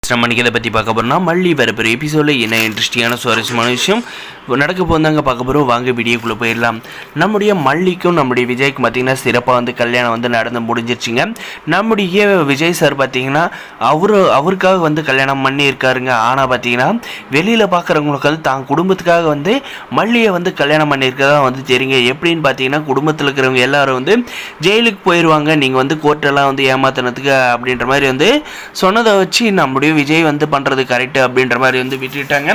நம்ம இன்றைக்கி இதை பற்றி பார்க்க போகிறோம்னா மல்லி வரப்போகிற எபிசோடில் என்ன இன்ட்ரெஸ்டிங்கான சுவாரஸ்யமான விஷயம் நடக்க போந்தாங்க பார்க்க போகிறோம். வாங்க வீடியோக்குள்ளே போயிடலாம். நம்முடைய மல்லிக்கும் நம்முடைய விஜய்க்கும் பார்த்திங்கன்னா சிறப்பாக வந்து கல்யாணம் வந்து நடந்து முடிஞ்சிருச்சுங்க. நம்முடைய விஜய் சார் பார்த்திங்கன்னா அவருக்காக வந்து கல்யாணம் பண்ணியிருக்காருங்க. ஆனால் பார்த்திங்கன்னா வெளியில் பார்க்குறவங்களுக்கு வந்து தான் குடும்பத்துக்காக வந்து மல்லியை வந்து கல்யாணம் பண்ணியிருக்கதா வந்து தெரியுங்க. எப்படின்னு பார்த்தீங்கன்னா குடும்பத்தில் இருக்கிறவங்க எல்லாரும் வந்து ஜெயிலுக்கு போயிடுவாங்க, நீங்கள் வந்து கோர்ட்டெல்லாம் வந்து ஏமாத்தினதுக்கு அப்படின்ற மாதிரி வந்து சொன்னதை வச்சு நம்முடைய விஜய் வந்து பண்ணுறது கரெக்டு அப்படின்ற மாதிரி வந்து விட்டுட்டாங்க.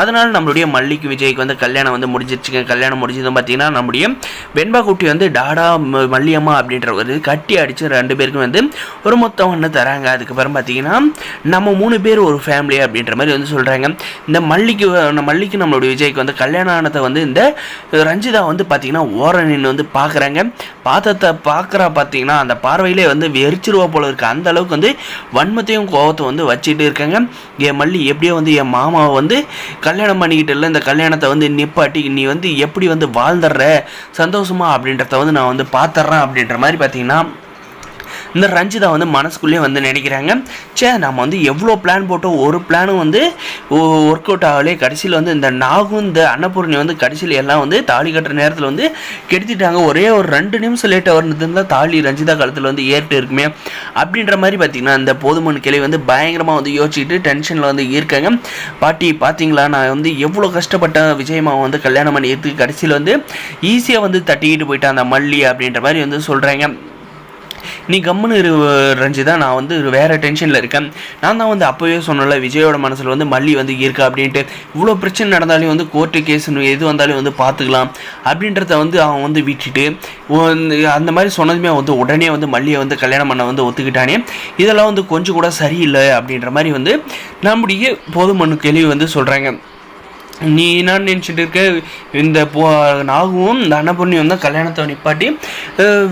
அதனால் நம்மளுடைய மல்லிக்கு விஜய்க்கு வந்து கல்யாணம் வந்து முடிஞ்சிருச்சுங்க. கல்யாணம் முடிஞ்சதும் பார்த்தீங்கன்னா நம்முடைய வெண்பா குட்டி வந்து டாடா மல்லியம்மா அப்படின்ற ஒரு கட்டி அடித்து 2 பேருக்கும் வந்து ஒரு மொத்தம் ஒன்று தராங்க. அதுக்கப்புறம் பார்த்தீங்கன்னா நம்ம 3 பேர் ஒரு ஃபேமிலி அப்படின்ற மாதிரி வந்து சொல்கிறாங்க. இந்த மல்லிக்கு நம்மளுடைய விஜய்க்கு வந்து கல்யாணம் ஆனதை வந்து இந்த ரஞ்சிதா வந்து பார்த்தீங்கன்னா ஓரணின்னு வந்து பார்க்குறாங்க. பார்த்தீங்கன்னா அந்த பார்வையிலே வந்து வெறிச்சிருவா போல இருக்குது. அந்த அளவுக்கு வந்து வன்மத்தையும் கோபத்தை வந்து வச்சுட்டு இருக்காங்க. என் மல்லி எப்படியோ வந்து என் மாமாவை வந்து கல்யாணம் பண்ணிக்கிட்டு இல்லை, இந்த கல்யாணத்தை வந்து நிப்பாட்டி நீ வந்து எப்படி வந்து வாழ்ந்துடுற சந்தோஷமா அப்படின்றத வந்து நான் வந்து பார்த்துட்றேன் அப்படின்ற மாதிரி பார்த்தீங்கன்னா இந்த ரஞ்சிதா வந்து மனசுக்குள்ளேயே வந்து நினைக்கிறாங்க. நம்ம வந்து எவ்வளோ பிளான் போட்டோம், ஒரு பிளானும் வந்து ஒர்க் அவுட் ஆகலே. கடைசியில் வந்து இந்த நாகும் இந்த அன்னபூர்ணி வந்து கடைசியில் எல்லாம் வந்து தாலி கட்டுற நேரத்தில் வந்து கெடுத்துட்டாங்க. ஒரே ஒரு 2 நிமிஷம் லேட்டாக வரணுதுன்னா தாலி ரஞ்சிதா காலத்தில் வந்து ஏறிட்டு இருக்குமே அப்படின்ற மாதிரி பார்த்தீங்கன்னா இந்த போதுமன் கிளை வந்து பயங்கரமாக வந்து யோசிச்சுட்டு டென்ஷனில் வந்து இருக்காங்க. பாட்டி பார்த்தீங்களா, நான் வந்து எவ்வளோ கஷ்டப்பட்டேன் விஜயமாவை வந்து கல்யாணம் பண்ணி ஏற்றுக்கு கடைசியில் வந்து ஈஸியாக வந்து தட்டிக்கிட்டு போயிட்டேன் அந்த மல்லி அப்படின்ற மாதிரி வந்து சொல்கிறாங்க. நீ கம்முன்னு ரஞ்சிதா, நான் வந்து வேறு டென்ஷனில் இருக்கேன். நான் தான் வந்து அப்போவே சொன்னல விஜயோட மனசில் வந்து மல்லி வந்து இருக்கா அப்படின்ட்டு. இவ்வளோ பிரச்சனை நடந்தாலும் வந்து கோர்ட்டு கேஸ் எது வந்தாலும் வந்து பார்த்துக்கலாம் அப்படின்றத வந்து அவன் வந்து விட்டுட்டு அந்த மாதிரி சொன்னதுமே வந்து உடனே வந்து மல்லியை வந்து கல்யாணம் பண்ண வந்து ஒத்துக்கிட்டானே. இதெல்லாம் வந்து கொஞ்சம் கூட சரியில்லை அப்படின்ற மாதிரி வந்து நம்முடைய போதுமனு கேள்வி வந்து சொல்கிறாங்க. நீ என்ன நினச்சிட்டு இருக்க, இந்த நாகவும் இந்த அன்னபூர்ணியும் தான் கல்யாணத்தை நிப்பாட்டி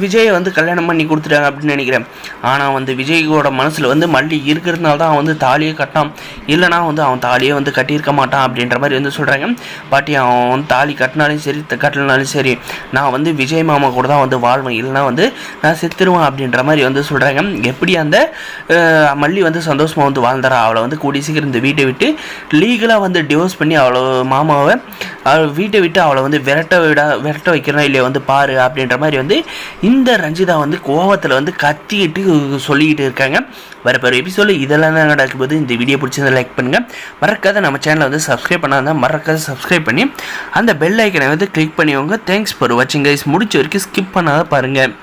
விஜயை வந்து கல்யாணம் பண்ணி கொடுத்துட்டாங்க அப்படின்னு நினைக்கிறேன். ஆனால் வந்து விஜயோட மனசில் வந்து மல்லி இருக்கிறதுனால தான் அவன் வந்து தாலியை கட்டான், இல்லைனா வந்து அவன் தாலியை வந்து கட்டியிருக்க மாட்டான் அப்படின்ற மாதிரி வந்து சொல்கிறாங்க. பாட்டி அவன் வந்து தாலி கட்டினாலும் சரி கட்டலனாலும் சரி நான் வந்து விஜய் மாமா கூட தான் வந்து வாழ்வேன், இல்லைனா வந்து நான் செத்துருவேன் அப்படின்ற மாதிரி வந்து சொல்கிறாங்க. எப்படி அந்த மல்லி வந்து சந்தோஷமாக வந்து வாழ்ந்தாரா, அவளை வந்து கூடி சீக்கிரம் இந்த வீட்டை விட்டு லீகலாக வந்து டிவோர்ஸ் பண்ணி அவளை மாமாவை வீட்டை விட்டு அவளை வந்து விரட்ட வைக்கிறோம் இல்லையா வந்து பாரு அப்படின்ற மாதிரி வந்து இந்த ரஞ்சிதா வந்து கோவத்தில் வந்து கத்திக்கிட்டு சொல்லிக்கிட்டு இருக்காங்க. வரப்போகிற எபிசோடு இதெல்லாம் தான் நடக்கும்போது இந்த வீடியோ பிடிச்சிருந்தா லைக் பண்ணுங்கள். மறக்காத நம்ம சேனலை வந்து சப்ஸ்கிரைப் பண்ணாதான் மறக்காத சப்ஸ்கிரைப் பண்ணி அந்த பெல் ஐக்கனை வந்து கிளிக் பண்ணிக்கோங்க. தேங்க்ஸ் ஃபார் வாட்சிங் கைஸ். முடிச்ச வரைக்கும் ஸ்கிப் பண்ணாத பாருங்கள்.